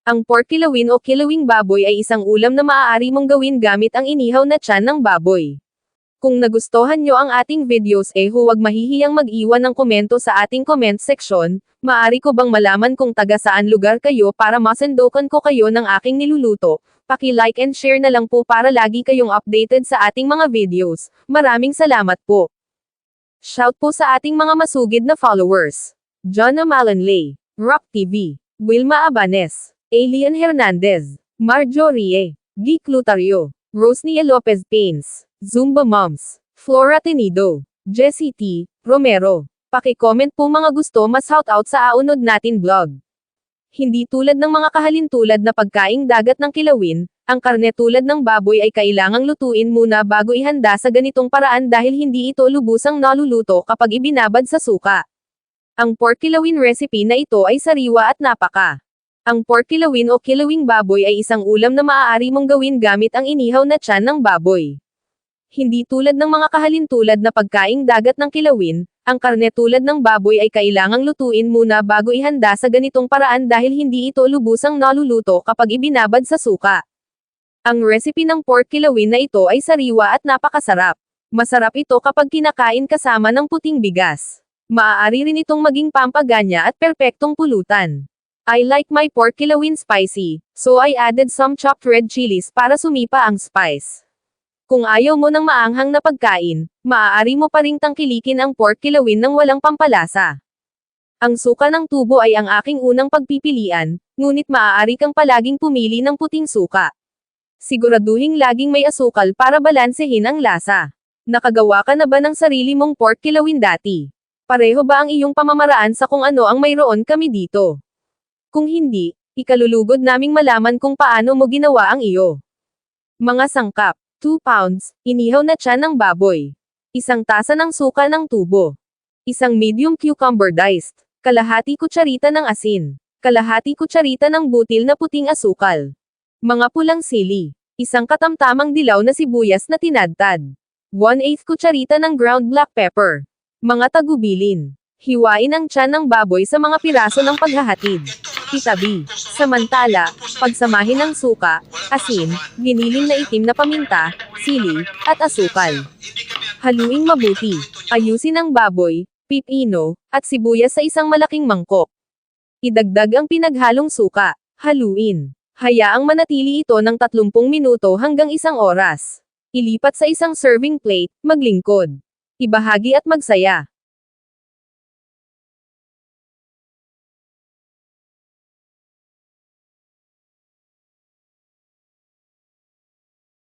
Ang pork kilawin o kilawing baboy ay isang ulam na maaari mong gawin gamit ang inihaw na tiyan ng baboy. Kung nagustuhan nyo ang ating videos huwag mahihiyang mag-iwan ng komento sa ating comment section. Maaari ko bang malaman kung taga saan lugar kayo para masendokan ko kayo ng aking niluluto? Paki-like and share na lang po para lagi kayong updated sa ating mga videos. Maraming salamat po. Shout po sa ating mga masugid na followers. John Amalanley, Rock TV, Wilma Abanes, Alien Hernandez, Marjorie, Guy Clutario, Rosnia Lopez Pains, Zumba Moms, Flora Tenido, Jessie T. Romero. Paki-comment po mga gusto ma-shoutout sa aunod natin vlog. Hindi tulad ng mga kahalintulad na pagkaing dagat ng kilawin, ang karne tulad ng baboy ay kailangang lutuin muna bago ihanda sa ganitong paraan dahil hindi ito lubusang naluluto kapag ibinabad sa suka. Ang pork kilawin recipe na ito ay sariwa at napaka. Ang pork kilawin o kilawing baboy ay isang ulam na maaari mong gawin gamit ang inihaw na tiyan ng baboy. Hindi tulad ng mga kahalintulad na pagkaing dagat ng kilawin, ang karne tulad ng baboy ay kailangang lutuin muna bago ihanda sa ganitong paraan dahil hindi ito lubusang naluluto kapag ibinabad sa suka. Ang recipe ng pork kilawin na ito ay sariwa at napakasarap. Masarap ito kapag kinakain kasama ng puting bigas. Maaari rin itong maging pampaganya at perpektong pulutan. I like my pork kilawin spicy, so I added some chopped red chilies para sumipa ang spice. Kung ayaw mo ng maanghang na pagkain, maaari mo pa ring tangkilikin ang pork kilawin ng walang pampalasa. Ang suka ng tubo ay ang aking unang pagpipilian, ngunit maaari kang palaging pumili ng puting suka. Siguraduhing laging may asukal para balansehin ang lasa. Nakagawa ka na ba ng sarili mong pork kilawin dati? Pareho ba ang iyong pamamaraan sa kung ano ang mayroon kami dito? Kung hindi, ikalulugod naming malaman kung paano mo ginawa ang iyo. Mga sangkap: 2 pounds, inihaw na tiyan ng baboy. 1 tasa ng suka ng tubo. 1 medium cucumber diced. Kalahati kutsarita ng asin. Kalahati kutsarita ng butil na puting asukal. Mga pulang sili. 1 katamtamang dilaw na sibuyas na tinadtad. 1/8 kutsarita ng ground black pepper. Mga tagubilin. Hiwain ang tiyan ng baboy sa mga piraso ng paghahatid. Itabi. Samantala, pagsamahin ang suka, asin, giniling na itim na paminta, sili, at asukal. Haluing mabuti. Ayusin ang baboy, pipino, at sibuyas sa isang malaking mangkok. Idagdag ang pinaghalong suka. Haluin. Hayaang manatili ito ng 30 minuto hanggang 1 oras. Ilipat sa isang serving plate, maglingkod. Ibahagi at magsaya.